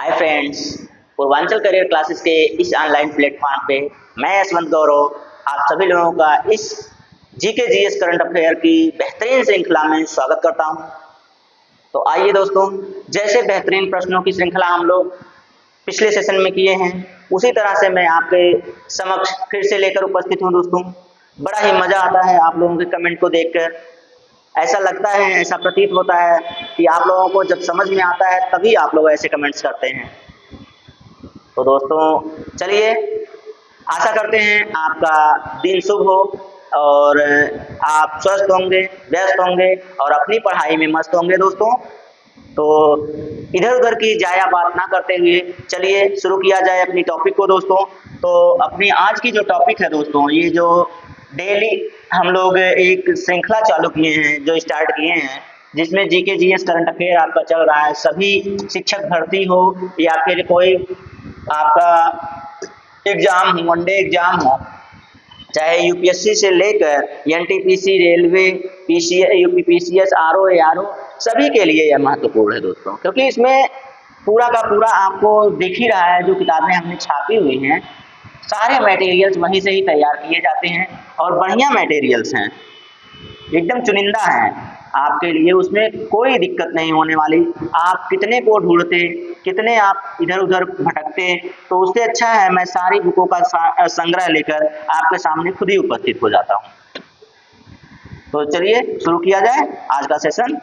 Hi friends, Purvanchal career classes के इस online platform पे मैं यशवंत गौरव आप सभी लोगों का इस जीके जीएस करंट अफेयर की बेहतरीन श्रृंखला में स्वागत करता हूं। तो आइए दोस्तों, जैसे बेहतरीन प्रश्नों की श्रृंखला हम लोग पिछले सेशन में किए हैं, उसी तरह से मैं आपके समक्ष फिर से लेकर उपस्थित हूं। दोस्तों, बड़ा ही मजा आता है आप लोगों के कमेंट को देखकर। ऐसा लगता है, ऐसा प्रतीत होता है कि आप लोगों को जब समझ में आता है तभी आप लोग ऐसे कमेंट्स करते हैं। तो दोस्तों चलिए, आशा करते हैं आपका दिन शुभ हो और आप स्वस्थ होंगे, व्यस्त होंगे और अपनी पढ़ाई में मस्त होंगे। दोस्तों, तो इधर उधर की जाया बात ना करते हुए चलिए शुरू किया जाए अपनी टॉपिक को। दोस्तों, तो अपनी आज की जो टॉपिक है दोस्तों, ये जो डेली हम लोग एक श्रृंखला चालू किए हैं, जो स्टार्ट किए हैं, जिसमें जीके जीएस करंट अफेयर आपका चल रहा है। सभी शिक्षक भर्ती हो या फिर कोई आपका एग्जाम हो, वनडे एग्जाम हो, चाहे यूपीएससी से लेकर NTPC, railway, PCS, UPPCS, RO, ARO, सभी के लिए यह महत्वपूर्ण है दोस्तों, क्योंकि इसमें पूरा का पूरा आपको दिख ही रहा है। जो किताबें हमने छापी हुई हैं, सारे मटेरियल्स वहीं से ही तैयार किए जाते हैं और बढ़िया मटेरियल्स हैं, एकदम चुनिंदा हैं आपके लिए। उसमें कोई दिक्कत नहीं होने वाली। आप कितने को ढूंढते, कितने आप इधर उधर भटकते, तो उससे अच्छा है मैं सारी बुकों का संग्रह लेकर आपके सामने खुद ही उपस्थित हो जाता हूँ। तो चलिए शुरू किया जाए आज का सेशन।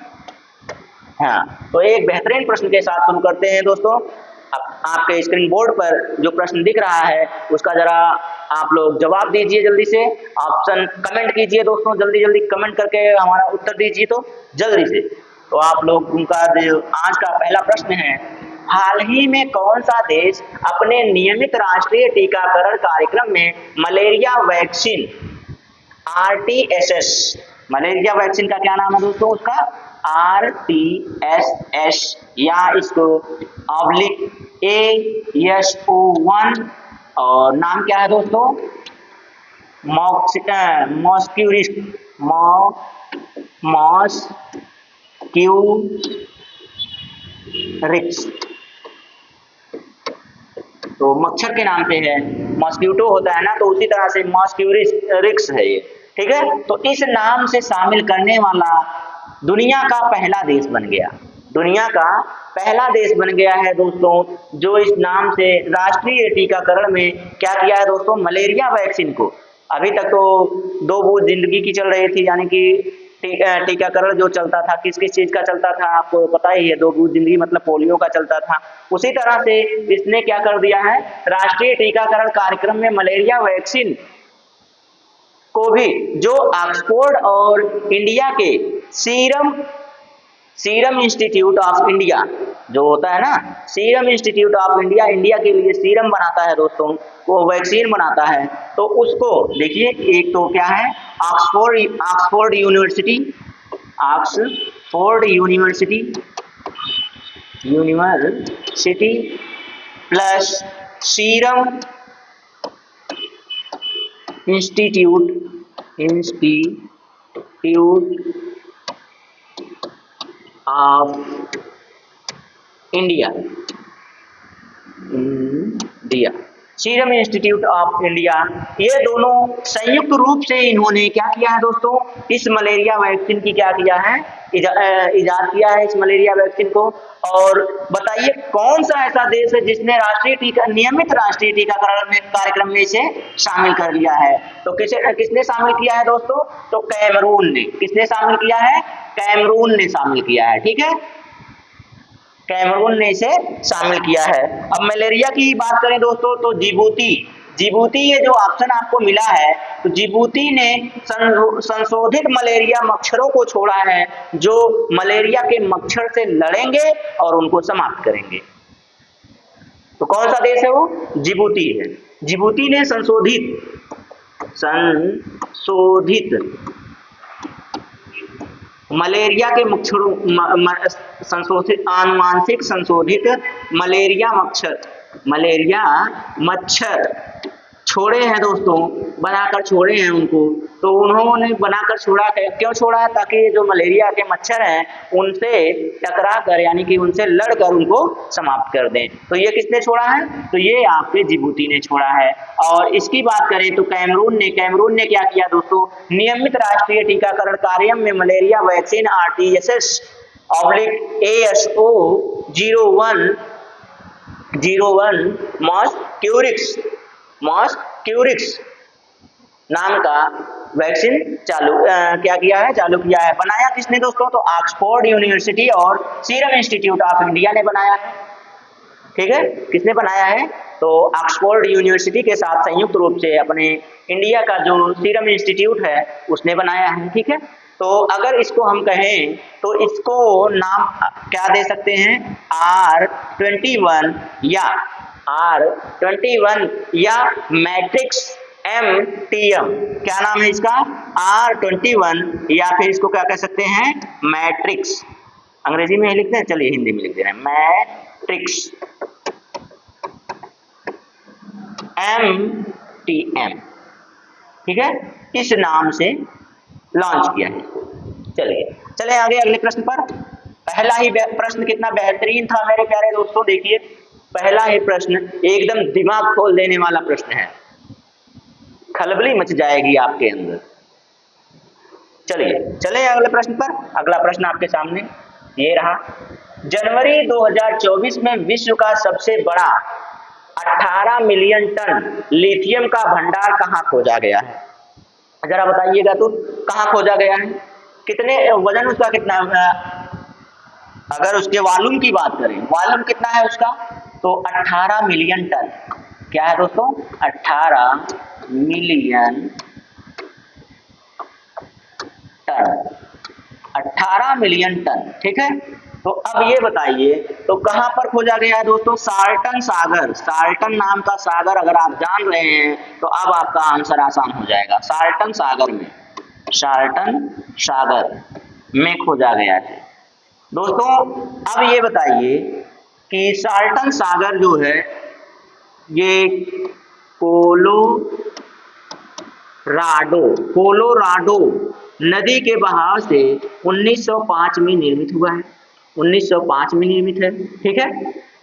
हाँ, तो एक बेहतरीन प्रश्न के साथ शुरू करते हैं दोस्तों। आपके स्क्रीन बोर्ड पर जो प्रश्न दिख रहा है उसका जरा आप लोग जवाब दीजिए, जल्दी से ऑप्शन कमेंट कीजिए दोस्तों, जल्दी जल्दी कमेंट करके हमारा उत्तर दीजिए तो जल्दी से। तो आप लोग उनका जो आज का पहला प्रश्न है, हाल ही में कौन सा देश अपने नियमित राष्ट्रीय टीकाकरण कार्यक्रम में malaria vaccine RTSS, malaria vaccine का क्या नाम है दोस्तों? उसका RTSS या इसको ऑब्लिक ASO1 और नाम क्या है दोस्तों? मॉस्क्यूरिक्स। तो मच्छर के नाम पे है, मॉस्क्यूटो होता है ना, तो उसी तरह से मॉस्क्यूरिक्स है ये, ठीक है। तो इस नाम से शामिल करने वाला दुनिया का पहला देश बन गया, दुनिया का पहला देश बन गया है दोस्तों, जो इस नाम से राष्ट्रीय टीकाकरण में क्या किया है दोस्तों? मलेरिया वैक्सीन को। अभी तक तो 2 बूंद जिंदगी की चल रही थी, यानी कि टीकाकरण जो चलता था किस किस चीज का चलता था आपको पता ही है, 2 बूंद जिंदगी मतलब पोलियो का चलता था। उसी तरह से इसने क्या कर दिया है, राष्ट्रीय टीकाकरण कार्यक्रम में मलेरिया वैक्सीन को भी, जो ऑक्सफोर्ड और इंडिया के सीरम इंस्टीट्यूट ऑफ इंडिया जो होता है ना, serum institute of India, India के लिए सीरम बनाता है दोस्तों, वो वैक्सीन बनाता है। तो उसको देखिए, एक तो क्या है, Oxford university plus serum institute of India, serum institute of India, ये दोनों संयुक्त रूप से इन्होंने क्या किया है दोस्तों? इस मलेरिया वैक्सीन की क्या किया है, इजाद किया है इस मलेरिया वैक्सीन को। और बताइए कौन सा ऐसा देश है जिसने नियमित राष्ट्रीय टीकाकरण में कार्यक्रम में इसे शामिल कर लिया है? तो किसने शामिल किया है दोस्तों? तो कैमरून ने। किसने शामिल किया है? कैमरून ने शामिल किया है, ठीक है, कैमरून ने इसे शामिल किया है। अब मलेरिया की बात करें दोस्तों, तो जिबूती ये जो ऑप्शन आपको मिला है, तो जिबूती ने संशोधित मलेरिया मच्छरों को छोड़ा है, जो मलेरिया के मच्छर से लड़ेंगे और उनको समाप्त करेंगे। तो कौन सा देश है वो? जिबूती है। जिबूती ने संशोधित मलेरिया के मच्छरों, संशोधित आनुवांशिक संशोधित मलेरिया मच्छर छोड़े हैं दोस्तों, बनाकर छोड़े हैं उनको। तो उन्होंने बनाकर छोड़ा है, क्यों छोड़ा है? ताकि जो मलेरिया के मच्छर हैं उनसे टकरा कर यानी कि उनसे लड़कर उनको समाप्त कर दें। तो ये किसने छोड़ा है? तो ये आपके जिबूती ने छोड़ा है। और इसकी बात करें तो कैमरून ने क्या किया दोस्तों? नियमित राष्ट्रीय टीकाकरण कार्यक्रम में मलेरिया वैक्सीन RTS/ASO 01 मॉस्क्यूरिक्स नाम का वैक्सीन क्या किया है? चालू किया है। बनाया किसने दोस्तों? तो ऑक्सफोर्ड यूनिवर्सिटी और सीरम इंस्टीट्यूट ऑफ इंडिया ने बनाया है। ठीक है, किसने बनाया है? तो ऑक्सफोर्ड यूनिवर्सिटी के साथ संयुक्त रूप से अपने इंडिया का जो सीरम इंस्टीट्यूट है उसने बनाया है। ठीक है, तो अगर इसको हम कहें तो इसको नाम क्या दे सकते हैं? R21 या मैट्रिक्स MTM। क्या नाम है इसका? R21 या फिर इसको क्या कह सकते हैं? मैट्रिक्स। अंग्रेजी में लिखते हैं, चलिए हिंदी में लिख दे रहे हैं, मैट्रिक्स MTM। ठीक है, इस नाम से लॉन्च किया है। चलिए आगे अगले प्रश्न पर। पहला ही प्रश्न कितना बेहतरीन था मेरे प्यारे दोस्तों। देखिए, पहला ही प्रश्न एकदम दिमाग खोल देने वाला प्रश्न है, खलबली मच जाएगी आपके अंदर। चलिए अगले प्रश्न पर। अगला प्रश्न आपके सामने ये रहा। जनवरी 2024 में विश्व का सबसे बड़ा 18 मिलियन टन लिथियम का भंडार कहाँ खोजा गया है? जरा बताइएगा तो, कहाँ खोजा गया है? कितने वजन उसका कितना? अगर उसके वॉल्यूम की बात करें, वॉल्यूम कितना है उसका? तो 18 मिलियन टन। क्या है दोस्तों? 18 मिलियन टन। 18 million ton. ठीक है, तो अब ये बताइए तो कहां पर खोजा गया है दोस्तों? साल्टन सागर। साल्टन नाम का सागर अगर आप जान रहे हैं तो अब आपका आंसर आसान हो जाएगा। साल्टन सागर में खोजा गया है दोस्तों। अब ये बताइए कि साल्टन सागर जो है ये कोलोराडो नदी के बहाव से 1905 में निर्मित हुआ है। 1905 में निर्मित है। ठीक है,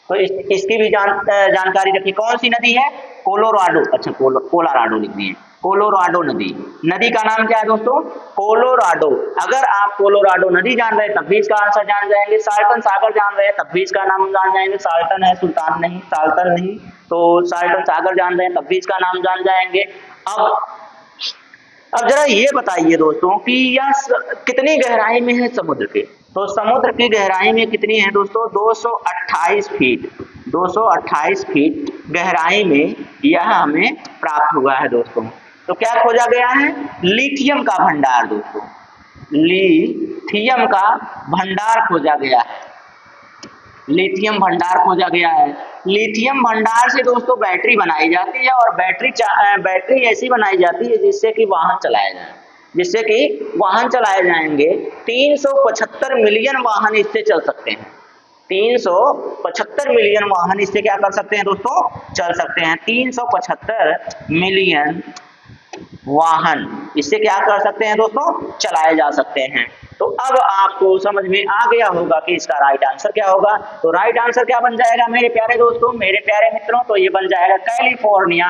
तो इसकी भी जानकारी रखिए। कौन सी नदी है? कोलोराडो। अच्छा, कोलोराडो लिख दिए। कोलोराडो नदी का नाम क्या है दोस्तों? कोलोराडो। अगर आप कोलोराडो नदी जान रहे हैं तब भी इसका आंसर जान जाएंगे। साल्टन सागर जान रहे हैं तब भी इसका नाम जान जाएंगे। साल्टन है, सुल्तान नहीं, साल्टन नहीं। तो साल्टन सागर जान रहे हैं तब भी इसका नाम जान जाएंगे। अब जरा ये बताइए दोस्तों कि यह कितनी गहराई में है समुद्र के? तो समुद्र की गहराई में कितनी है दोस्तों? 228 फीट। 228 फीट गहराई में यह हमें प्राप्त हुआ है दोस्तों। तो क्या खोजा गया है? लिथियम का भंडार दोस्तों। लिथियम का भंडार खोजा गया है। लिथियम भंडार खोजा गया है। लिथियम भंडार से दोस्तों बैटरी बनाई जाती है और बैटरी ऐसी बनाई जाती है जिससे कि वाहन चलाए जाएंगे। 375 मिलियन वाहन इससे चल सकते हैं। 375 मिलियन वाहन इससे क्या कर सकते हैं दोस्तों? चल सकते हैं। 375 मिलियन वाहन इससे क्या कर सकते हैं दोस्तों? चलाए जा सकते हैं। तो अब आपको समझ में आ गया होगा कि इसका राइट आंसर क्या होगा। तो राइट आंसर क्या बन जाएगा मेरे प्यारे दोस्तों, मेरे प्यारे मित्रों? तो ये बन जाएगा कैलिफोर्निया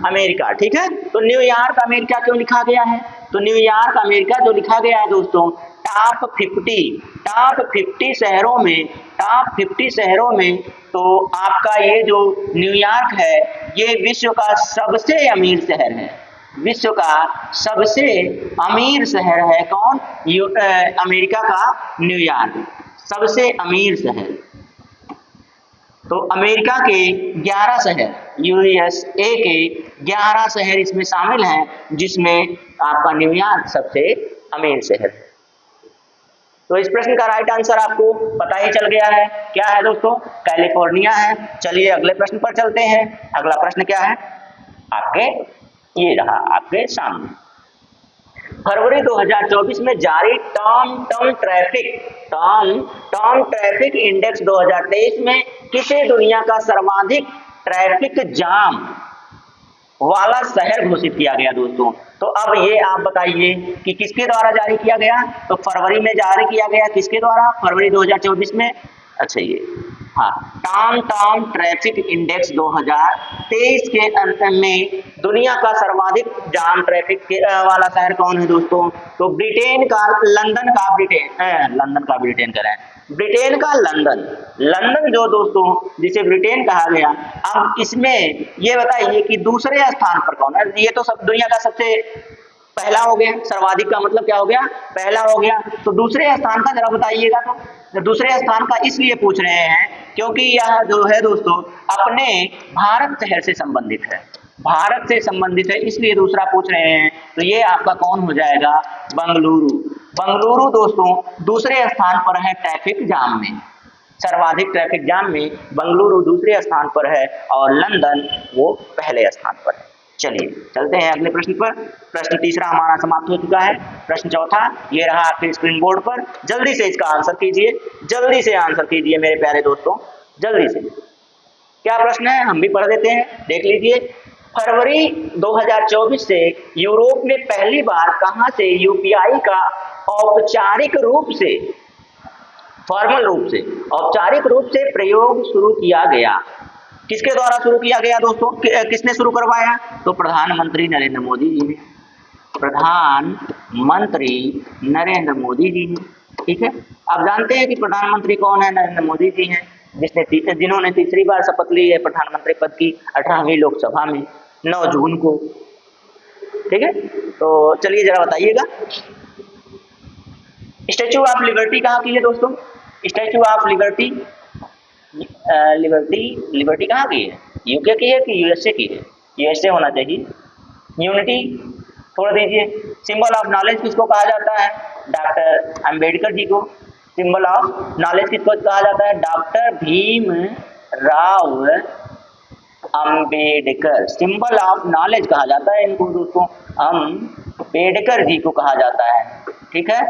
अमेरिका। ठीक है, तो न्यूयॉर्क अमेरिका क्यों लिखा गया है? तो न्यूयॉर्क अमेरिका जो लिखा गया है दोस्तों, टॉप 50 शहरों में तो आपका ये जो न्यूयॉर्क है ये विश्व का सबसे अमीर शहर है। विश्व का सबसे अमीर शहर है कौन? अमेरिका का न्यूयॉर्क सबसे अमीर शहर। तो अमेरिका के 11 शहर, USA के 11 शहर इसमें शामिल हैं, जिसमें आपका न्यूयॉर्क सबसे अमीर शहर है। तो इस प्रश्न का राइट आंसर आपको पता ही चल गया है। क्या है दोस्तों? कैलिफोर्निया है। चलिए अगले प्रश्न पर चलते हैं। अगला प्रश्न क्या है? ये रहा आपके सामने। फरवरी 2024 में जारी टर्म ट्रैफिक इंडेक्स 2023 में किसे दुनिया का सर्वाधिक ट्रैफिक जाम वाला शहर घोषित किया गया दोस्तों। तो अब ये आप बताइए कि किसके द्वारा जारी किया गया? तो फरवरी में जारी किया गया, किसके द्वारा? फरवरी 2024 में। अच्छा ये हाँ, टाम टाम ट्रैफिक इंडेक्स 2023 के अंत में दुनिया का सर्वाधिक जाम ट्रैफिक वाला शहर कौन है दोस्तों? तो ब्रिटेन का ब्रिटेन करें, ब्रिटेन का लंदन। लंदन जो दोस्तों जिसे ब्रिटेन कहा गया, अब इसमें ये बताइए कि दूसरे स्थान पर कौन है? ये तो सब दुनिया का सबसे पहला हो गया, सर्वाधिक का मतलब क्या हो गया? पहला हो गया। तो दूसरे स्थान का जरा बताइएगा। तो दूसरे स्थान का इसलिए पूछ रहे हैं क्योंकि यह जो है दोस्तों अपने भारत शहर से संबंधित है, भारत से संबंधित है, इसलिए दूसरा पूछ रहे हैं। तो ये आपका कौन हो जाएगा? बंगलुरु। बंगलुरु दोस्तों दूसरे स्थान पर है ट्रैफिक जाम में, सर्वाधिक ट्रैफिक जाम में बंगलुरु दूसरे स्थान पर है और लंदन वो पहले स्थान पर है। चलिए चलते हैं अगले प्रश्न पर। प्रश्न तीसरा हमारा समाप्त हो चुका है। प्रश्न चौथा ये रहा आपके स्क्रीन बोर्ड पर। जल्दी से इसका आंसर कीजिए, जल्दी से आंसर कीजिए मेरे प्यारे दोस्तों, जल्दी से। क्या प्रश्न है हम भी पढ़ देते हैं, देख लीजिए। फरवरी 2024 से यूरोप में पहली बार कहां से यूपीआई का औपचारिक रूप से, फॉर्मल रूप से, औपचारिक रूप से प्रयोग शुरू किया गया? किसके द्वारा शुरू किया गया दोस्तों? किसने शुरू करवाया? तो प्रधानमंत्री नरेंद्र मोदी जी ने, प्रधानमंत्री नरेंद्र मोदी जी ने। ठीक है, आप जानते हैं कि प्रधानमंत्री कौन है? नरेंद्र मोदी जी हैं, जिन्होंने तीसरी बार शपथ ली है प्रधानमंत्री पद की 18वीं लोकसभा में 9 जून को। ठीक है, तो चलिए जरा बताइएगा, स्टैचू ऑफ लिबर्टी कहाँ की है दोस्तों? स्टैचू ऑफ लिबर्टी लिबर्टी कहाँ की है? यूके की है कि यूएसए की है? यूएसए होना चाहिए। यूनिटी छोड़ दीजिए। सिंबल ऑफ नॉलेज किसको कहा जाता है? डॉक्टर अंबेडकर जी को। सिंबल ऑफ नॉलेज किसको कहा जाता है? Doctor Bhim Rao Ambedkar. Symbol of knowledge कहा जाता है इनको दोस्तों, अंबेडकर जी को कहा जाता है। ठीक है,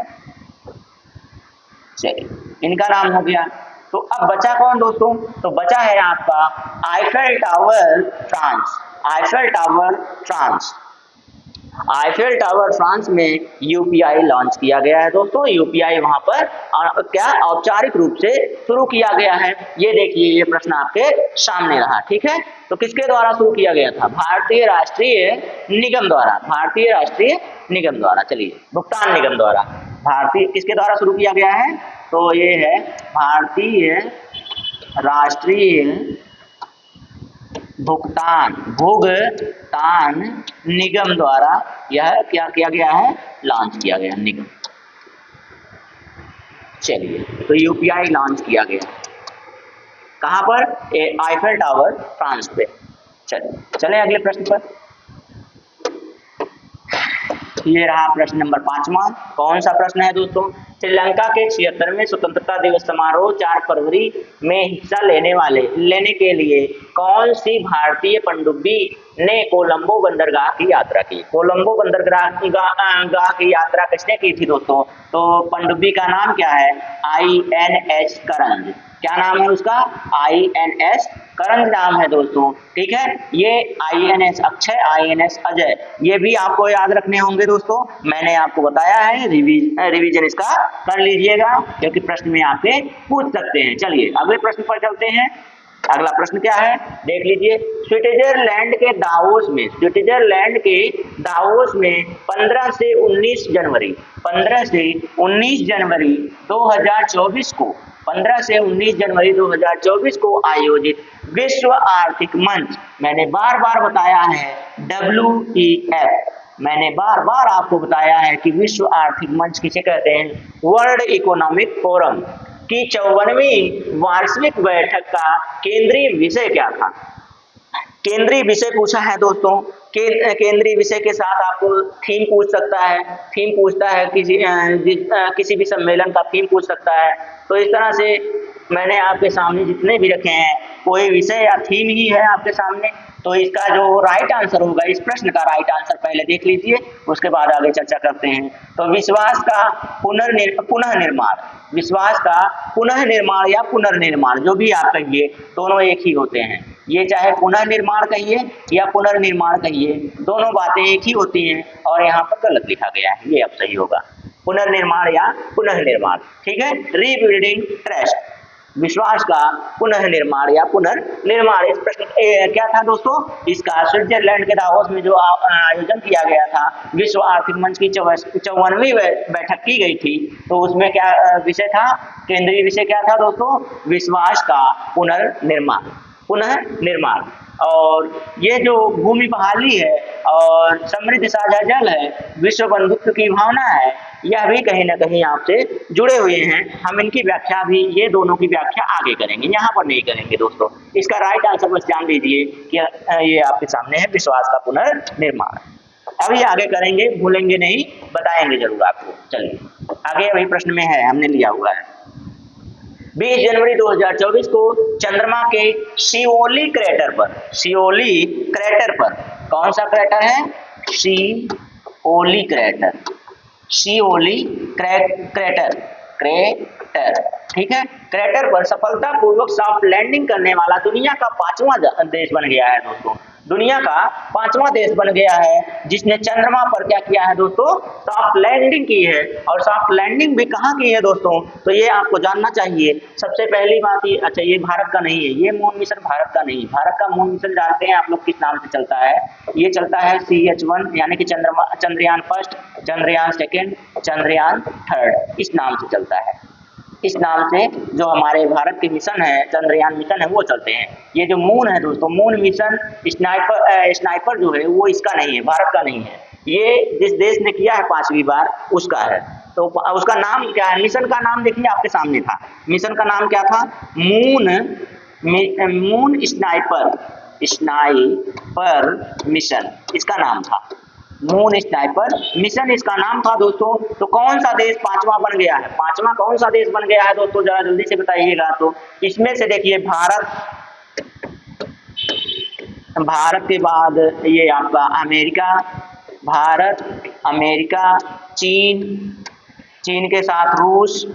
चलिए इनका नाम हो गया। तो अब बचा कौन दोस्तों? तो बचा है आपका Eiffel tower France. Eiffel tower France, Eiffel tower France में यूपीआई लॉन्च किया गया है दोस्तों। यूपीआई वहां पर क्या औपचारिक रूप से शुरू किया गया है। ये देखिए, ये प्रश्न आपके सामने रहा। ठीक है, तो किसके द्वारा शुरू किया गया था? भारतीय राष्ट्रीय निगम द्वारा, भारतीय राष्ट्रीय निगम द्वारा। चलिए, भुगतान निगम द्वारा, भारतीय किसके द्वारा शुरू किया गया है? तो ये है भारतीय राष्ट्रीय भुगतान निगम द्वारा यह क्या किया गया है? लॉन्च किया गया निगम। चलिए, तो यूपीआई लॉन्च किया गया कहां पर? आईफेल टावर फ्रांस पे। चले अगले प्रश्न पर। ये रहा प्रश्न नंबर 5वां। कौन सा प्रश्न है दोस्तों? श्रीलंका के 76वें स्वतंत्रता दिवस समारोह 4 फरवरी में हिस्सा लेने के लिए कौन सी भारतीय पनडुब्बी ने कोलंबो बंदरगाह की यात्रा की? कोलंबो बंदरगाह की यात्रा किसने की थी दोस्तों? तो पनडुब्बी का नाम क्या है? INS करंज। क्या नाम है उसका? INS करंज नाम है दोस्तों। ठीक है, ये INS अक्षय, INS अजय, ये भी आपको याद रखने होंगे दोस्तों। मैंने आपको बताया है, रिवीजन इसका कर लीजिएगा क्योंकि प्रश्न में आपसे पूछ सकते हैं। चलिए अगले प्रश्न पर चलते हैं। अगला प्रश्न क्या है देख लीजिए। स्विट्जरलैंड के दावोस में, स्विट्जरलैंड के दावोस में 15 से 19 जनवरी 2024 को 15 से 19 जनवरी 2024 को आयोजित विश्व आर्थिक मंच, मैंने बार बार बताया है WEF, मैंने बार बार आपको बताया है कि विश्व आर्थिक मंच किसे कहते हैं? वर्ल्ड इकोनॉमिक फोरम की 54वीं वार्षिक बैठक का केंद्रीय विषय क्या था? केंद्रीय विषय पूछा है दोस्तों। केंद्रीय विषय के साथ आपको थीम पूछ सकता है, थीम पूछता है किसी भी सम्मेलन का थीम पूछ सकता है। तो इस तरह से मैंने आपके सामने जितने भी रखे हैं कोई विषय या थीम ही है आपके सामने। तो इसका जो राइट आंसर होगा, इस प्रश्न का राइट आंसर पहले देख लीजिए, उसके बाद आगे चर्चा करते हैं। तो विश्वास का पुनर्निर्माण, विश्वास का पुनर्निर्माण या पुनर्निर्माण जो भी आप कहिए, दोनों एक ही होते हैं। ये चाहे पुनर्निर्माण कहिए या पुनर्निर्माण कहिए, दोनों बातें एक ही होती हैं और यहाँ पर गलत लिखा गया है, ये अब सही होगा, पुनर्निर्माण या पुनर्निर्माण। ठीक है, रीबिल्डिंग ट्रस्ट, विश्वास का पुनर्निर्माण या पुनर्निर्माण। इस प्रश्न क्या था दोस्तों, इसका स्विट्जरलैंड के दावोस में जो आयोजन किया गया था, विश्व आर्थिक मंच की 54वीं बैठक की गई थी, तो उसमें क्या विषय था, केंद्रीय विषय क्या था दोस्तों, विश्वास का पुनर्निर्माण, पुनर्निर्माण। और ये जो भूमि बहाली है और समृद्ध साझा जल है, विश्व बंधुत्व की भावना है, यह भी कहीं ना कहीं आपसे जुड़े हुए हैं। हम इनकी व्याख्या भी, ये दोनों की व्याख्या आगे करेंगे, यहाँ पर नहीं करेंगे दोस्तों। इसका राइट आंसर बस जान लीजिए कि ये आपके सामने है, विश्वास का पुनर्निर्माण। अभी आगे करेंगे, भूलेंगे नहीं, बताएंगे जरूर आपको। चलिए आगे वही प्रश्न में है, हमने लिया हुआ है। 20 जनवरी 2024 को चंद्रमा के सियोली क्रेटर पर, सियोली क्रेटर पर, कौन सा क्रेटर है, सियोली क्रेटर, सियोली क्रेटर, क्रेटर, ठीक है, क्रेटर पर सफलतापूर्वक सॉफ्ट लैंडिंग करने वाला दुनिया का 5वां देश बन गया है दोस्तों। दुनिया का 5वां देश बन गया है जिसने चंद्रमा पर क्या किया है दोस्तों, सॉफ्ट लैंडिंग की है। और सॉफ्ट लैंडिंग भी कहाँ की है दोस्तों, तो ये आपको जानना चाहिए। सबसे पहली बात ये, अच्छा ये भारत का नहीं है, ये मून मिशन भारत का नहीं है। भारत का मून मिशन जानते हैं आप लोग किस नाम से चलता है, ये चलता है CH1 यानी कि Chandrayaan first, Chandrayaan second, Chandrayaan third, इस नाम से चलता है। इस नाम से जो हमारे भारत के मिशन है, चंद्रयान मिशन है, वो चलते हैं। ये जो मून है दोस्तों, मून मिशन स्नाइपर जो है वो इसका नहीं है, भारत का नहीं है। ये जिस देश ने किया है 5वीं बार उसका है। तो उसका नाम क्या है, मिशन का नाम देखिए आपके सामने था, मिशन का नाम क्या था, मून स्नाइपर, स्नाइपर मिशन इसका नाम था, मून स्नाइपर मिशन इसका नाम था दोस्तों। तो कौन सा देश 5वां बन गया है, 5वां कौन सा देश बन गया है दोस्तों, जरा जल्दी से बताइएगा। तो इसमें से देखिए भारत, भारत के बाद ये आपका अमेरिका, भारत, अमेरिका, चीन, चीन के साथ रूस,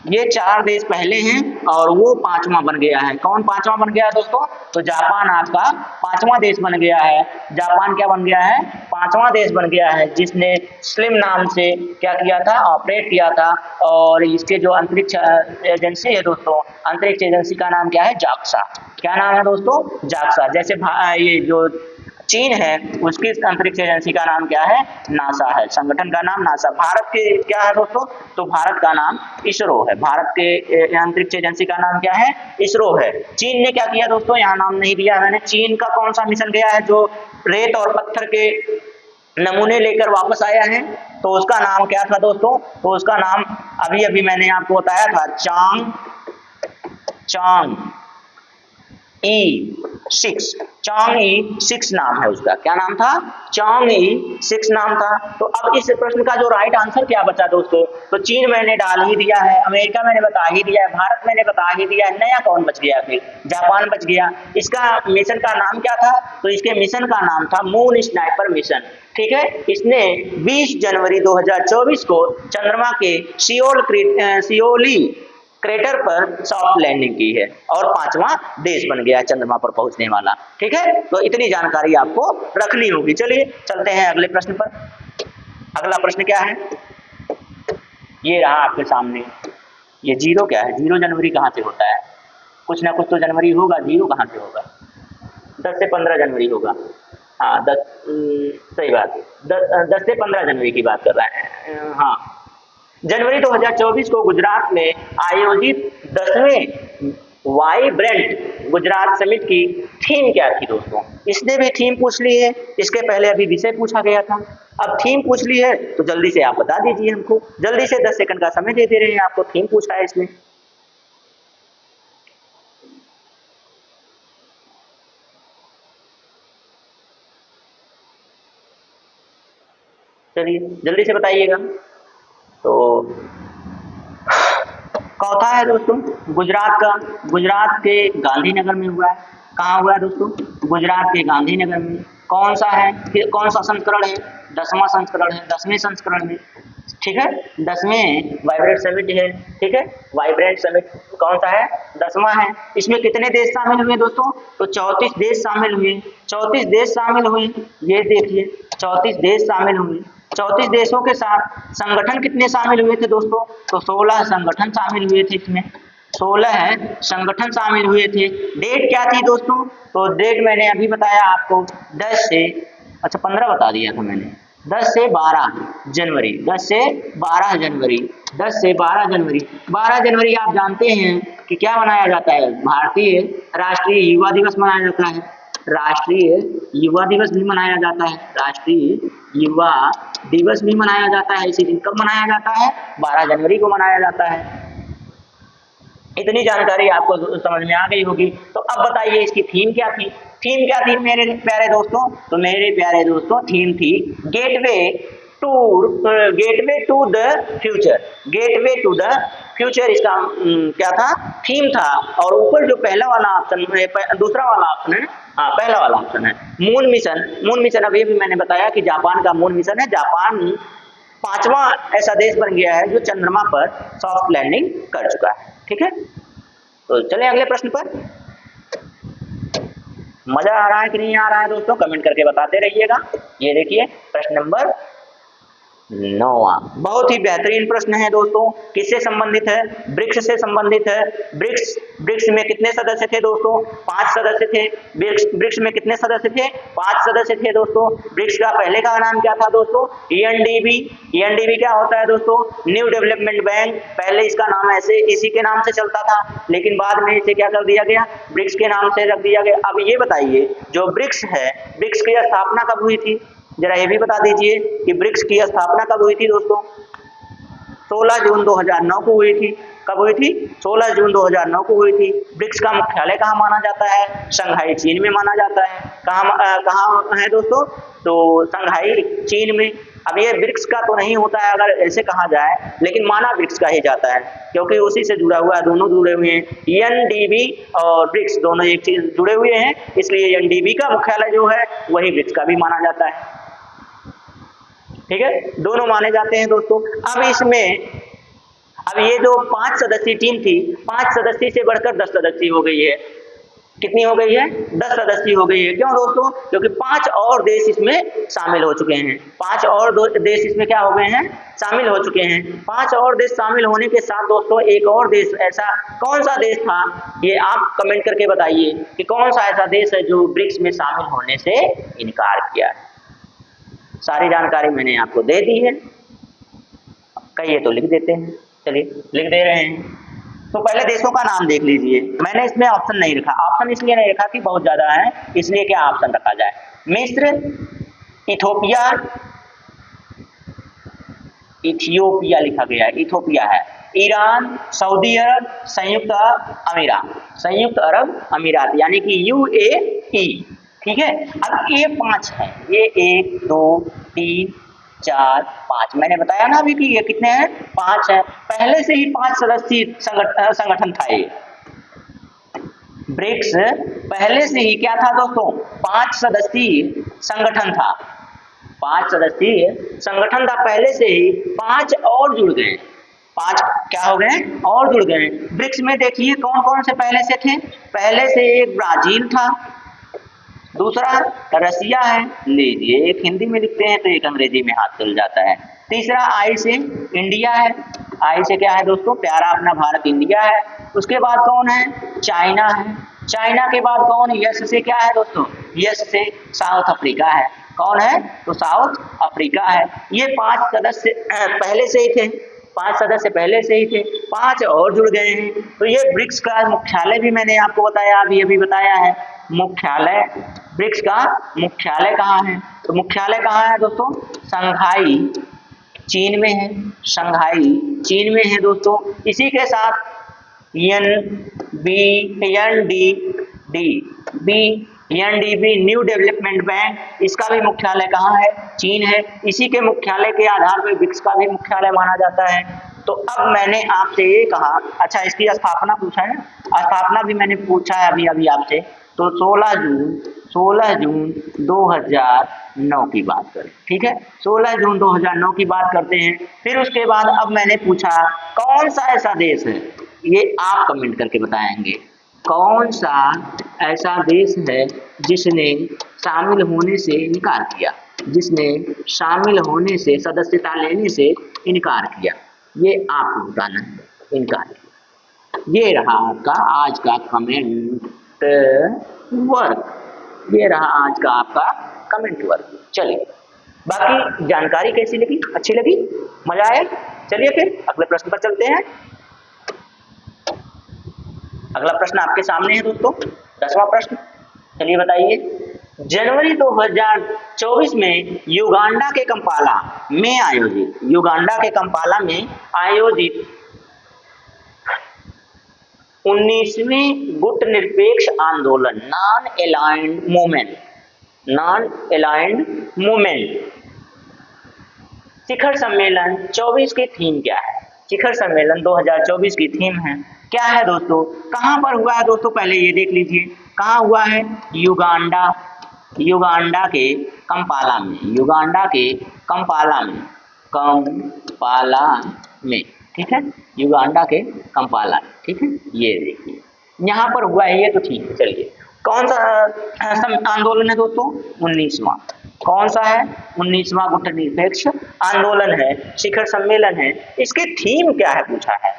ये 4 देश पहले हैं और वो 5वां बन गया है। कौन 5वां बन गया है दोस्तों, तो जापान आपका 5वां देश बन गया है। जापान क्या बन गया है, 5वां देश बन गया है, जिसने स्लिम नाम से क्या किया था, ऑपरेट किया था। और इसके जो अंतरिक्ष एजेंसी है दोस्तों, अंतरिक्ष एजेंसी का नाम क्या है, जाक्सा। क्या नाम है दोस्तों, जाक्सा। जैसे ये जो चीन है उसकी अंतरिक्ष एजेंसी का नाम क्या है, नासा है, संगठन का नाम नासा। भारत के क्या है दोस्तों, तो भारत का नाम इसरो है, भारत के अंतरिक्ष एजेंसी का नाम क्या है, इसरो है। चीन ने क्या किया दोस्तों, यहाँ नाम नहीं दिया मैंने, चीन का कौन सा मिशन गया है जो रेत और पत्थर के नमूने लेकर वापस आया है, तो उसका नाम क्या था दोस्तों, तो उसका नाम अभी अभी मैंने आपको बताया था, चांग-ई 6 नाम है उसका, क्या नाम था, चांग-ई 6 नाम था। तो अब इस प्रश्न का जो राइट आंसर क्या बचा दोस्तों, तो चीन मैंने डाल ही दिया है, अमेरिका मैंने बता ही दिया है, भारत मैंने बता ही दिया है, नया कौन बच गया, फिर जापान बच गया। इसका मिशन का नाम क्या था, तो इसके मिशन का नाम था मून स्नाइपर मिशन। ठीक है, इसने 20 जनवरी 2024 को चंद्रमा के सियोली क्रेटर पर सॉफ्ट लैंडिंग की है और 5वां देश बन गया चंद्रमा पर पहुंचने वाला। ठीक है, तो इतनी जानकारी आपको रखनी होगी। चलिए चलते हैं अगले प्रश्न पर। अगला प्रश्न क्या है, ये रहा आपके सामने, ये 0 क्या है, 0 जनवरी कहाँ से होता है, कुछ ना कुछ तो जनवरी होगा, 0 कहाँ से होगा, 10 से 15 जनवरी होगा। हाँ 10, सही बात, 10 से 15 जनवरी की बात कर रहे हैं। हाँ, जनवरी 2024 को गुजरात में आयोजित 10वें वाइब्रेंट गुजरात समिट की थीम क्या थी दोस्तों, इसने भी थीम पूछ ली है, इसके पहले अभी विषय पूछा गया था, अब थीम पूछ ली है, तो जल्दी से आप बता दीजिए हमको, जल्दी से 10 सेकंड का समय दे रहे हैं आपको, थीम पूछा है इसने। चलिए जल्दी से बताइएगा। तो चौथा है दोस्तों गुजरात का, गुजरात के गांधीनगर में हुआ है। कहाँ हुआ है दोस्तों, गुजरात के गांधीनगर में। कौन सा है, कौन सा संस्करण है, 10वां संस्करण है, 10वें संस्करण में। ठीक है। 10वें वाइब्रेंट समिट है, ठीक है। वाइब्रेंट समिट कौन सा है? 10वां है। इसमें कितने देश शामिल हुए दोस्तों? तो 34 देश शामिल हुए। 34 देश शामिल हुए, ये देखिए 34 देश शामिल हुए। 34 देशों के साथ संगठन कितने शामिल हुए थे दोस्तों? तो 16 संगठन शामिल हुए थे इसमें, 16 संगठन शामिल हुए थे। डेट क्या थी दोस्तों? तो डेट मैंने अभी बताया आपको, 10 से, अच्छा 15 बता दिया था मैंने, 10 से 12 जनवरी, 10 से 12 जनवरी, 10 से 12 जनवरी। 12 जनवरी आप जानते हैं कि क्या मनाया जाता है? भारतीय राष्ट्रीय युवा दिवस मनाया जाता है, राष्ट्रीय युवा दिवस भी मनाया जाता है, राष्ट्रीय युवा दिवस भी मनाया जाता है। इसी दिन कब मनाया जाता है? 12 जनवरी को मनाया जाता है। इतनी जानकारी आपको समझ में आ गई होगी। तो अब बताइए इसकी थीम क्या थी? थीम क्या थी मेरे प्यारे दोस्तों? तो मेरे प्यारे दोस्तों थीम थी gateway to the future, gateway to the future. इसका क्या था? थीम था। और ऊपर जो पहला वाला ऑप्शन है, दूसरा वाला ऑप्शन है, हाँ पहला वाला ऑप्शन है मून मिशन। मून मिशन अभी भी मैंने बताया कि जापान का मून मिशन है। जापान 5वां ऐसा देश बन गया है जो चंद्रमा पर सॉफ्ट लैंडिंग कर चुका है, ठीक है। तो चले अगले प्रश्न पर। मजा आ रहा है कि नहीं आ रहा है दोस्तों? कमेंट करके बताते रहिएगा। ये देखिए प्रश्न नंबर 9वां, बहुत ही बेहतरीन प्रश्न है दोस्तों। किससे संबंधित है? ब्रिक्स से संबंधित है। ब्रिक्स में कितने सदस्य थे दोस्तों? 5 सदस्य थे। ब्रिक्स में कितने सदस्य थे? 5 सदस्य थे दोस्तों। ब्रिक्स का पहले का नाम क्या था दोस्तों? ईएनडीबी। ईएनडीबी क्या होता है दोस्तों? New development bank. पहले इसका नाम ऐसे इसी के नाम से चलता था, लेकिन बाद में इसे क्या कर दिया गया? ब्रिक्स के नाम से रख दिया गया। अब ये बताइए जो ब्रिक्स है, ब्रिक्स की स्थापना कब हुई थी? जरा ये भी बता दीजिए कि ब्रिक्स की स्थापना कब हुई थी दोस्तों? 16 जून 2009 को हुई थी। कब हुई थी? 16 जून 2009 को हुई थी। ब्रिक्स का मुख्यालय कहाँ माना जाता है? शंघाई चीन में माना जाता है। कहाँ है दोस्तों? तो शंघाई चीन में। अब ये ब्रिक्स का तो नहीं होता है अगर ऐसे कहा जाए, लेकिन माना ब्रिक्स का ही जाता है क्योंकि उसी से जुड़ा हुआ है, दोनों जुड़े हुए हैं। एनडीबी और ब्रिक्स दोनों एक चीज जुड़े हुए हैं, इसलिए एनडीबी का मुख्यालय जो है वही ब्रिक्स का भी माना जाता है, ठीक है। दोनों माने जाते हैं दोस्तों। अब इसमें अब ये जो 5 सदस्यीय टीम थी, 5 सदस्यीय से बढ़कर 10 सदस्यीय हो गई है। कितनी हो गई है? 10 सदस्यीय हो गई है। क्यों दोस्तों? क्योंकि 5 और देश इसमें शामिल हो चुके हैं। 5 और देश इसमें क्या हो गए हैं? शामिल हो चुके हैं। 5 और देश शामिल होने के साथ दोस्तों एक और देश, ऐसा कौन सा देश था? ये आप कमेंट करके बताइए कि कौन सा ऐसा देश है जो ब्रिक्स में शामिल होने से इनकार किया है। सारी जानकारी मैंने आपको दे दी है, कहिए तो लिख देते हैं। चलिए लिख दे रहे हैं। तो पहले देशों का नाम देख लीजिए। मैंने इसमें ऑप्शन नहीं रखा, ऑप्शन इसलिए नहीं रखा कि बहुत ज्यादा है, इसलिए क्या ऑप्शन रखा जाए। मिस्र, इथोपिया, इथियोपिया लिखा गया है, इथोपिया है। ईरान, सऊदी अरब, संयुक्त अरब अमीरात यानी कि यूएई, ठीक है। अब ये 5 है, ये 1 2 3 4 5, मैंने बताया ना अभी कि ये कितने हैं? 5 है। पहले से ही 5 सदस्यीय संगठन था ये ब्रिक्स। पहले से ही क्या था दोस्तों? 5 सदस्यीय संगठन था, 5 सदस्यीय संगठन था पहले से ही। 5 और जुड़ गए, 5 क्या हो गए? और जुड़ गए। ब्रिक्स में देखिए कौन कौन से पहले से थे। पहले से एक ब्राजील था, दूसरा रसिया है, लीजिए एक हिंदी में लिखते हैं तो एक अंग्रेजी में हाथ चल जाता है। तीसरा आई से इंडिया है, आई से क्या है दोस्तों? प्यारा अपना भारत इंडिया है। उसके बाद कौन है? चाइना है। चाइना के बाद कौन? यस से क्या है दोस्तों? यस से साउथ अफ्रीका है। कौन है? तो साउथ अफ्रीका है। ये 5 सदस्य पहले से ही थे, 5 सदस्य पहले से ही थे, 5 और जुड़ गए हैं। तो ये ब्रिक्स का मुख्यालय भी मैंने आपको बताया, अभी बताया है। मुख्यालय, ब्रिक्स का मुख्यालय कहाँ है? तो मुख्यालय कहाँ है दोस्तों? शंघाई चीन में है, शंघाई चीन में है दोस्तों। इसी के साथ एनडीबी न्यू डेवलपमेंट बैंक, इसका भी मुख्यालय कहाँ है? चीन है। इसी के मुख्यालय के आधार पर ब्रिक्स का भी मुख्यालय माना जाता है। तो अब मैंने आपसे ये कहा, अच्छा इसकी स्थापना पूछा है, स्थापना भी मैंने पूछा है अभी आपसे। तो 16 जून 16 जून 2009 की बात करें, ठीक है, 16 जून 2009 की बात करते हैं। फिर उसके बाद अब मैंने पूछा कौन सा ऐसा देश है, ये आप कमेंट करके बताएंगे, कौन सा ऐसा देश है जिसने शामिल होने से इनकार किया, जिसने शामिल होने से, सदस्यता लेने से इनकार किया, ये आपको बताना है, इनकार किया। ये रहा आपका आज का कमेंट वर्क, ये रहा आज का आपका कमेंट वर्क। चलिए, बाकी जानकारी कैसी लगी, अच्छी लगी, मजा आया? चलिए फिर अगले प्रश्न पर चलते हैं। अगला प्रश्न आपके सामने है दोस्तों, 10वां प्रश्न। चलिए बताइए, जनवरी 2024 में युगांडा के कंपाला में आयोजित, युगांडा के कंपाला में आयोजित 19वीं गुटनिरपेक्ष आंदोलन नॉन अलाइंड मूवमेंट शिखर सम्मेलन 24 की थीम क्या है? शिखर सम्मेलन 2024 की थीम है क्या है दोस्तों? कहां पर हुआ है दोस्तों, पहले ये देख लीजिए कहां हुआ है। युगांडा के कंपाला में, युगांडा के कंपाला में, ठीक है, युगांडा के कंपाला, ठीक है, ये देखिए यहाँ पर हुआ है, ये तो ठीक है। चलिए, कौन सा आंदोलन है दोस्तों? 19वां। कौन सा है? 19वां गुटनिरपेक्ष आंदोलन है, शिखर सम्मेलन है। इसकी थीम क्या है पूछा है,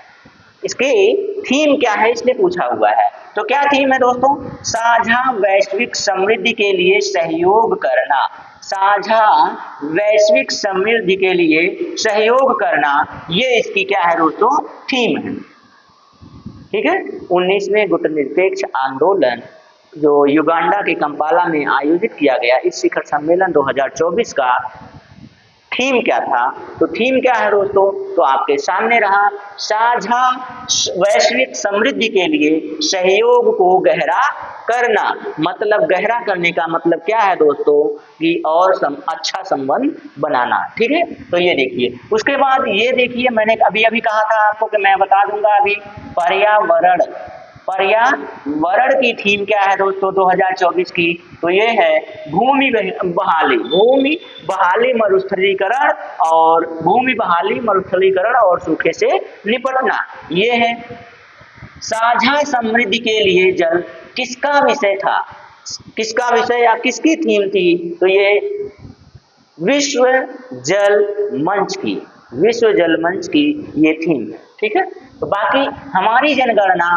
इसकी थीम क्या है इसलिए पूछा हुआ है। तो क्या थीम है दोस्तों? साझा वैश्विक समृद्धि के लिए सहयोग करना, साझा वैश्विक समृद्धि के लिए सहयोग करना, ये इसकी क्या है दोस्तों? थीम है, ठीक है। 19वें गुटनिरपेक्ष आंदोलन जो युगांडा के कंपाला में आयोजित किया गया, इस शिखर सम्मेलन 2024 का थीम क्या था? तो थीम क्या है दोस्तों? तो आपके सामने रहा, साझा वैश्विक समृद्धि के लिए सहयोग को गहरा करना। मतलब गहरा करने का मतलब क्या है दोस्तों? कि और अच्छा संबंध बनाना, ठीक है। तो ये देखिए, उसके बाद ये देखिए, मैंने अभी अभी कहा था आपको कि मैं बता दूंगा अभी, पर्यावरण की थीम क्या है दोस्तों 2024 की? तो ये है भूमि बहाली मरुस्थलीकरण और सूखे से निपटना। ये है साझा समृद्धि के लिए जल किसका विषय था, किसका विषय या किसकी थीम थी? तो ये विश्व जल मंच की ये थीम है, ठीक है। तो बाकी हमारी जनगणना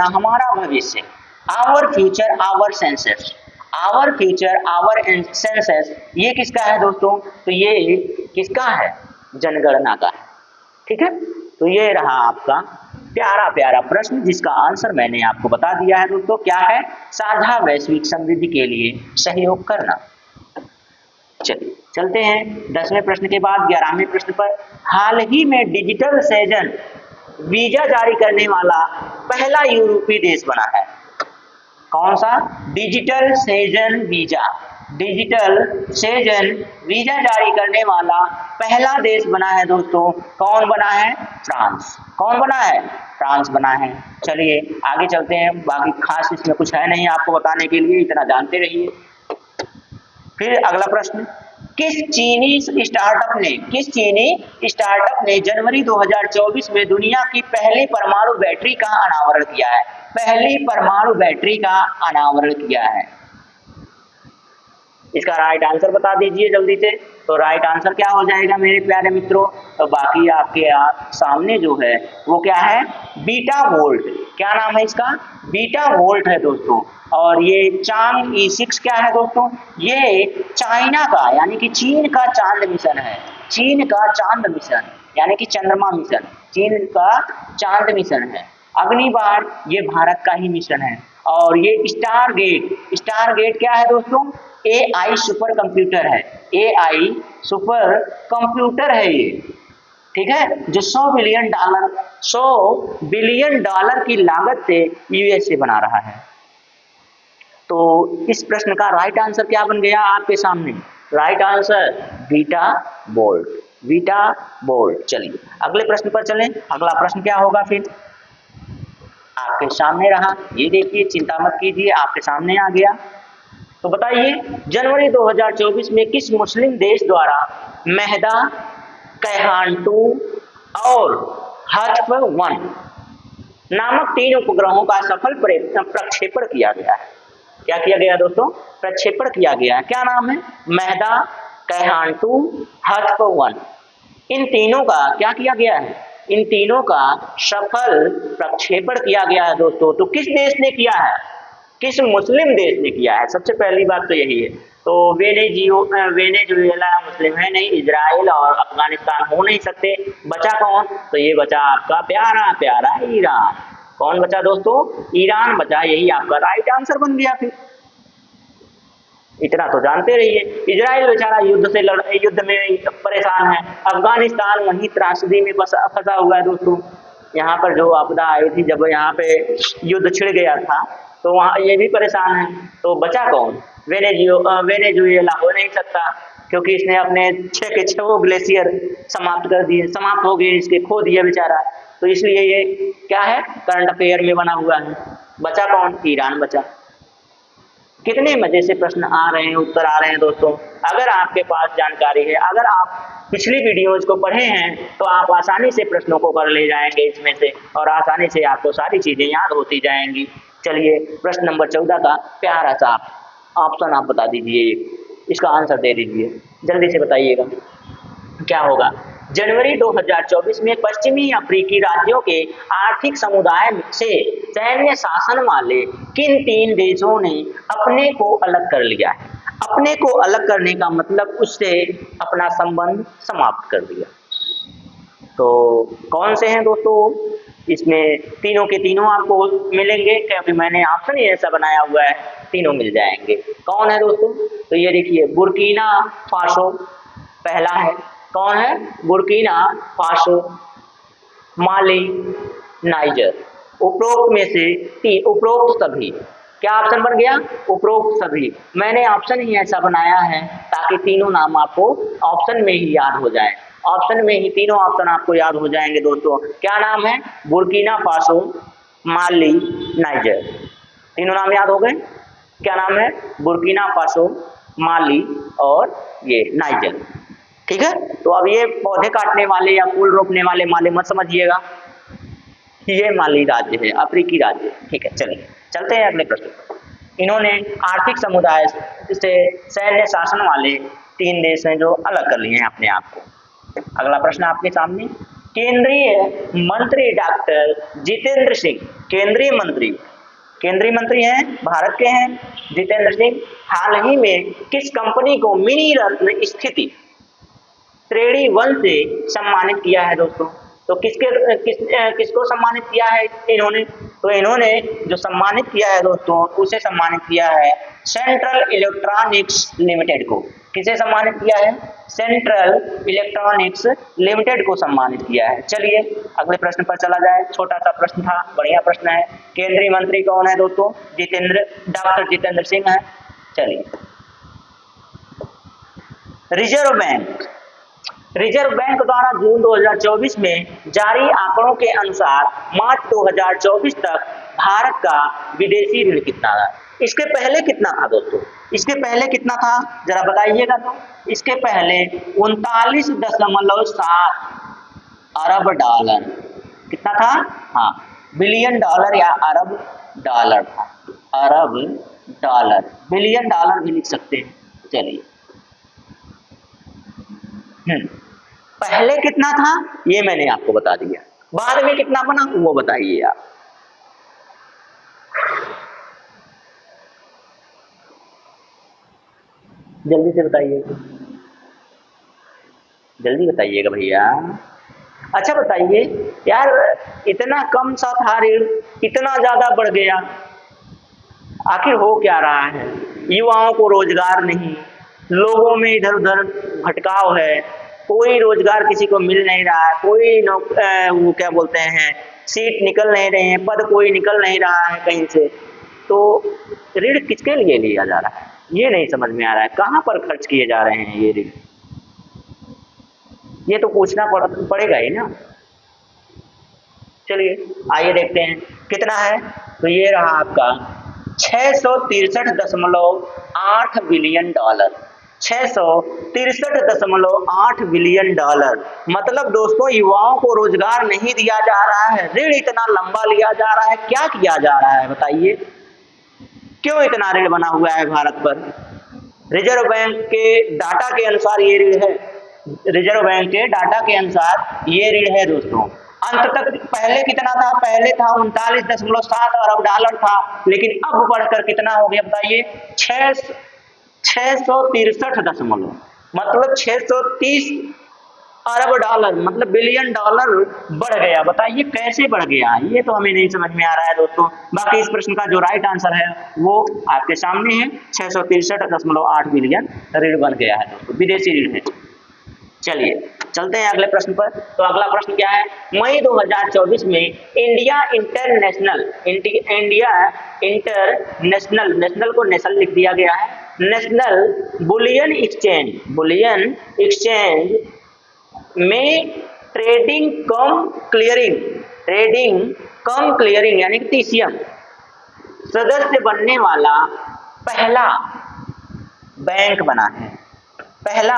हमारा भविष्य, आवर फ्यूचर आवर सेंसस, ये किसका है दोस्तों? तो ये किसका है? जनगणना का है, ठीक है। तो ये रहा आपका प्यारा प्यारा प्रश्न, जिसका आंसर मैंने आपको बता दिया है दोस्तों। क्या है? साझा वैश्विक समृद्धि के लिए सहयोग करना। चलिए चलते हैं 10वें प्रश्न के बाद 11वें प्रश्न पर। हाल ही में डिजिटल सेजन वीजा जारी करने वाला पहला यूरोपीय देश बना है। कौन सा? डिजिटल सेजन वीजा जारी करने वाला पहला देश बना है दोस्तों। कौन बना है? फ्रांस। कौन बना है? फ्रांस बना है। चलिए आगे चलते हैं, बाकी खास इसमें कुछ है नहीं आपको बताने के लिए, इतना जानते रहिए। फिर अगला प्रश्न, किस चीनी स्टार्टअप ने जनवरी 2024 में दुनिया की पहली परमाणु बैटरी का अनावरण किया है? पहली परमाणु बैटरी का अनावरण किया है। इसका राइट आंसर बता दीजिए जल्दी से। तो राइट आंसर क्या हो जाएगा मेरे प्यारे मित्रों? तो बाकी आपके सामने जो है वो क्या है? Beta volt. क्या नाम है इसका? बीटा वोल्ट है दोस्तों। और ये चांद E6 क्या है दोस्तों? ये चाइना का यानी कि चीन का चांद मिशन है। चीन का चांद मिशन यानी कि चंद्रमा मिशन, चीन का चांद मिशन है। अगली बार ये भारत का ही मिशन है। और ये स्टारगेट क्या है दोस्तों? AI सुपर कंप्यूटर है। AI सुपर कंप्यूटर है ये, ठीक है, जो 100 बिलियन डॉलर की लागत से USA बना रहा है। तो इस प्रश्न का राइट आंसर क्या बन गया आपके सामने? Right answer beta volt. चलिए अगले प्रश्न पर चलें। अगला प्रश्न क्या होगा फिर? आपके सामने रहा, ये देखिए, चिंता मत कीजिए, आपके सामने आ गया। तो बताइए, जनवरी 2024 में किस मुस्लिम देश द्वारा मेहदा, कैहांटू और हत्व-1 नामक 3 उपग्रहों का सफल प्रक्षेपण किया गया है? क्या किया गया दोस्तों? प्रक्षेपण किया गया है। क्या नाम है? मेहदा, कैहांटू, हत्व-1। इन तीनों का क्या किया गया है? इन तीनों का सफल प्रक्षेपण किया गया है दोस्तों। तो किस देश ने किया है? किस मुस्लिम देश ने किया है? सबसे पहली बात तो यही है। तो वेनेजुएला मुस्लिम है नहीं, इजराइल और अफगानिस्तान हो नहीं सकते। बचा कौन? तो ये बचा आपका प्यारा प्यारा ईरान। कौन बचा दोस्तों? ईरान बचा। यही आपका राइट आंसर बन गया। फिर इतना तो जानते रहिए। इजराइल बेचारा युद्ध में परेशान है। अफगानिस्तान वहीं त्रासदी में फंसा हुआ है दोस्तों। यहाँ पर जो आपदा आई थी, जब यहाँ पे युद्ध छिड़ गया था, तो वहाँ ये भी परेशान है। तो बचा कौन? वेनेजुएला हो नहीं सकता, क्योंकि इसने अपने 6 के 6 ग्लेशियर समाप्त कर दिए, समाप्त हो गए, इसके खो दिया बेचारा। तो इसलिए ये क्या है? करंट अफेयर में बना हुआ है। बचा कौन? ईरान बचा। कितने मजे से प्रश्न आ रहे हैं, उत्तर आ रहे हैं दोस्तों। अगर आपके पास जानकारी है, अगर आप पिछली वीडियोज को पढ़े हैं, तो आप आसानी से प्रश्नों को कर ले जाएंगे इसमें से, और आसानी से आपको सारी चीजें याद होती जाएंगी। चलिए, प्रश्न नंबर 14 का प्यारा सा ऑप्शन आप बता दीजिए, इसका आंसर दे दीजिए, जल्दी से बताइएगा क्या होगा। जनवरी 2024 में पश्चिमी अफ्रीकी राज्यों के आर्थिक समुदाय से सैन्य शासन वाले किन 3 देशों ने अपने को अलग कर लिया है? अपने को अलग करने का मतलब उससे अपना संबंध समाप्त कर दिया। तो कौन से हैं दोस्तों? इसमें तीनों के तीनों आपको मिलेंगे, क्योंकि मैंने ऑप्शन ही ऐसा बनाया हुआ है, तीनों मिल जाएंगे। कौन है दोस्तों? तो ये देखिए, बुर्किना फासो पहला है। कौन है? बुर्किना फासो, माली, नाइजर। उपरोक्त में से उपरोक्त सभी। क्या ऑप्शन बन गया? उपरोक्त सभी। मैंने ऑप्शन ही ऐसा बनाया है ताकि तीनों नाम आपको ऑप्शन में ही याद हो जाए। ऑप्शन में ही तीनों ऑप्शन आपको याद हो जाएंगे दोस्तों। क्या नाम है? बुर्किना फासो, माली, नाइजर। तीनों नाम याद हो गए? क्या नाम है? बुर्किना फासो, माली और ये नाइजर। ठीक है। तो अब ये पौधे काटने वाले या फूल रोपने वाले माले मत समझिएगा, ये माली राज्य है, अफ्रीकी राज्य। ठीक है, चलिए चलते हैं अगले प्रश्न पर। इन्होंने आर्थिक समुदाय से सैन्य शासन वाले 3 देश हैं जो अलग कर लिए हैं अपने आप को। अगला प्रश्न आपके सामने, केंद्रीय मंत्री डॉक्टर जितेंद्र सिंह, केंद्रीय मंत्री हैं, भारत के हैं, जितेंद्र सिंह, हाल ही में किस कंपनी को मिनी रत्न स्थिति श्रेणी 1 से सम्मानित किया है दोस्तों? तो किसको सम्मानित किया है इन्होंने? तो इन्होंने जो सम्मानित किया है दोस्तों, उसे सम्मानित किया है सेंट्रल इलेक्ट्रॉनिक्स लिमिटेड को। किसे सम्मानित किया है? सेंट्रल इलेक्ट्रॉनिक्स लिमिटेड को सम्मानित किया है। चलिए अगले प्रश्न पर चला जाए। छोटा सा प्रश्न था, बढ़िया प्रश्न है। केंद्रीय मंत्री कौन है दोस्तों? डॉक्टर जितेंद्र सिंह है। चलिए, रिजर्व बैंक द्वारा जून 2024 में जारी आंकड़ों के अनुसार मार्च 2024 तक भारत का विदेशी ऋण कितना था? इसके पहले कितना था दोस्तों? इसके पहले कितना था जरा बताइएगा। तो इसके पहले 39.7 अरब डॉलर। कितना था? हाँ, बिलियन डॉलर या अरब डॉलर था। अरब डॉलर, बिलियन डॉलर भी लिख सकते हैं। चलिए, पहले कितना था ये मैंने आपको बता दिया, बाद में कितना बना वो बताइए आप। जल्दी से बताइए, जल्दी बताइएगा भैया। अच्छा बताइए यार, इतना कम सा था ऋण, इतना ज्यादा बढ़ गया, आखिर हो क्या रहा है? युवाओं को रोजगार नहीं, लोगों में इधर उधर भटकाव है, कोई रोजगार किसी को मिल नहीं रहा है, कोई वो क्या बोलते हैं, सीट निकल नहीं रहे हैं, पद कोई निकल नहीं रहा है कहीं से। तो ऋण किसके लिए लिया जा रहा है ये नहीं समझ में आ रहा है। कहाँ पर खर्च किए जा रहे हैं ये ऋण, ये तो पूछना पड़ेगा ही ना। चलिए आइए देखते हैं कितना है? तो ये रहा आपका 663.8 बिलियन डॉलर। 663.8 billion dollar. मतलब दोस्तों युवाओं को रोजगार नहीं दिया जा रहा है, ऋण इतना लंबा लिया जा रहा है, क्या किया जा रहा है बताइए? क्यों इतना ऋण बना हुआ है भारत पर? रिजर्व बैंक के डाटा के अनुसार ये ऋण है, रिजर्व बैंक के डाटा के अनुसार ये ऋण है दोस्तों। अंत तक पहले कितना था? पहले था 39.7 अरब डॉलर था, लेकिन अब बढ़कर कितना हो गया बताइए? 663 मतलब 630 अरब डॉलर, मतलब बिलियन डॉलर बढ़ गया। बताइए कैसे बढ़ गया? ये तो हमें नहीं समझ में आ रहा है दोस्तों। बाकी इस प्रश्न का जो राइट आंसर है वो आपके सामने है, 663.8 बिलियन ऋण बन गया है दोस्तों, विदेशी ऋण है। चलिए चलते हैं अगले प्रश्न पर। तो अगला प्रश्न क्या है? मई 2024 में इंडिया इंटरनेशनल नेशनल को नेशनल लिख दिया गया है, नेशनल बुलियन एक्सचेंज में ट्रेडिंग कम क्लियरिंग यानी कि TCM सदस्य बनने वाला पहला बैंक बना है। पहला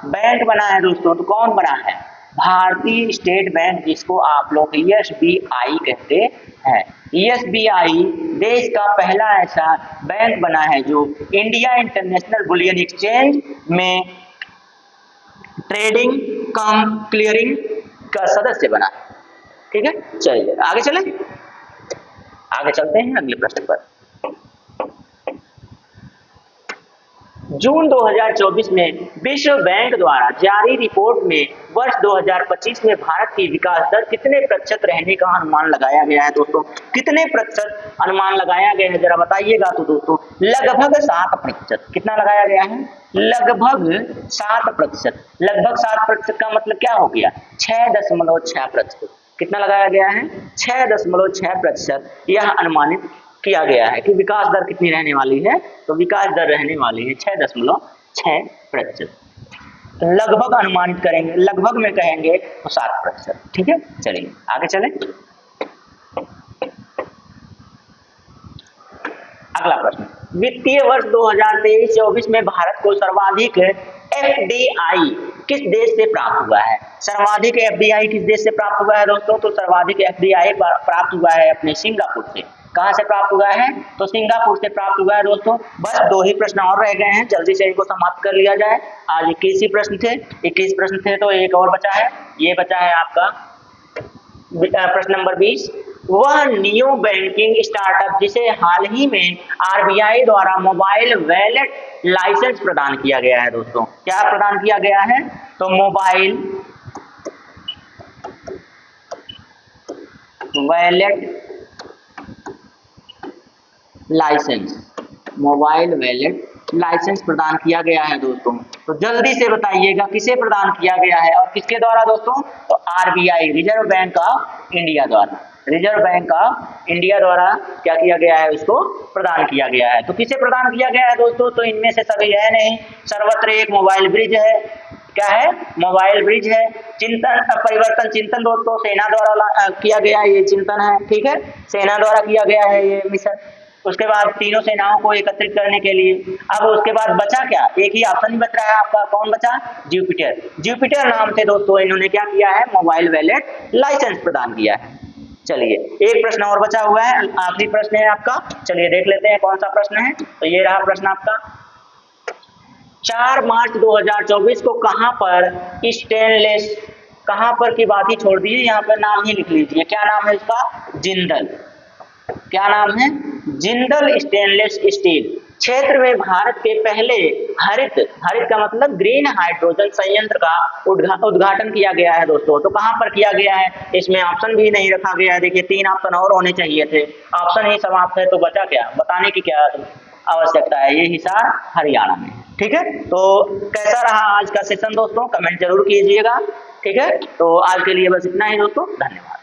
बैंक बना है दोस्तों। तो कौन बना है? भारतीय स्टेट बैंक, जिसको आप लोग SBI कहते हैं। SBI देश का पहला ऐसा बैंक बना है जो इंडिया इंटरनेशनल बुलियन एक्सचेंज में ट्रेडिंग कम क्लियरिंग का सदस्य बना है। ठीक है, चलिए आगे चलते हैं अगले प्रश्न पर। जून 2024 में विश्व बैंक द्वारा जारी रिपोर्ट में वर्ष 2025 में भारत की विकास दर कितने प्रतिशत रहने का अनुमान लगाया गया है दोस्तों? कितने प्रतिशत अनुमान लगाया गया है जरा बताइएगा। तो दोस्तों लगभग 7%। कितना लगाया गया है? लगभग 7%। लगभग 7% का मतलब क्या हो गया? 6.6%। कितना लगाया गया है? 6.6% यह अनुमानित किया गया है कि विकास दर कितनी रहने वाली है। तो विकास दर रहने वाली है 6.6%। लगभग अनुमानित करेंगे, लगभग में कहेंगे तो 7%। ठीक है, चलिए आगे चलें। अगला प्रश्न, वित्तीय वर्ष 2023-24 में भारत को सर्वाधिक FDI किस देश से प्राप्त हुआ है? सर्वाधिक FDI किस देश से प्राप्त हुआ है दोस्तों? तो सर्वाधिक FDI प्राप्त हुआ है अपने सिंगापुर से। कहां से प्राप्त हुआ है? तो सिंगापुर से प्राप्त हुआ है दोस्तों। बस 2 ही प्रश्न और रह गए हैं, जल्दी से इनको समाप्त कर लिया जाए। आज 21 ही प्रश्न थे, 21 प्रश्न थे तो एक और बचा है। ये बचा है आपका प्रश्न नंबर 20। वह नियो बैंकिंग स्टार्टअप जिसे हाल ही में RBI द्वारा मोबाइल वैलेट लाइसेंस प्रदान किया गया है दोस्तों। क्या प्रदान किया गया है? तो मोबाइल वैलेट लाइसेंस प्रदान किया गया है दोस्तों। तो जल्दी से बताइएगा किसे प्रदान किया गया है और किसके द्वारा दोस्तों? तो RBI, reserve bank of India द्वारा। रिजर्व बैंक ऑफ इंडिया द्वारा क्या किया गया है? उसको प्रदान किया गया है। तो किसे प्रदान किया गया है दोस्तों? तो इनमें से सभी है नहीं। सर्वत्र एक मोबाइल ब्रिज है। क्या है? मोबाइल ब्रिज है। परिवर्तन चिंतन दोस्तों सेना द्वारा किया गया ये चिंतन है। ठीक है, सेना द्वारा किया गया है ये मिशन। उसके बाद तीनों सेनाओं को एकत्रित करने के लिए। अब उसके बाद बचा क्या? एक ही ऑप्शन ही बच रहा है आपका। कौन बचा? जुपिटर नाम से दोस्तों इन्होंने क्या किया है? मोबाइल वैलेट लाइसेंस प्रदान किया है। चलिए एक प्रश्न और बचा हुआ है, आखिरी प्रश्न है आपका। चलिए देख लेते हैं कौन सा प्रश्न है। तो ये रहा प्रश्न आपका। 4 मार्च 2024 को कहां पर स्टेनलेस, कहां पर की बात ही छोड़ दीजिए, यहाँ पर नाम ही लिख लीजिए। क्या नाम है इसका? जिंदल। क्या नाम है? जिंदल स्टेनलेस स्टील क्षेत्र में भारत के पहले हरित का मतलब ग्रीन हाइड्रोजन संयंत्र का उद्घाटन किया गया है दोस्तों। तो कहां पर किया गया है? इसमें ऑप्शन भी नहीं रखा गया है। देखिए 3 ऑप्शन और होने चाहिए थे, ऑप्शन ही समाप्त है। तो बचा क्या? बताने की क्या आवश्यकता है? ये हिसार हरियाणा में। ठीक है, तो कैसा रहा आज का सेशन दोस्तों? कमेंट जरूर कीजिएगा। ठीक है, तो आज के लिए बस इतना ही दोस्तों, धन्यवाद।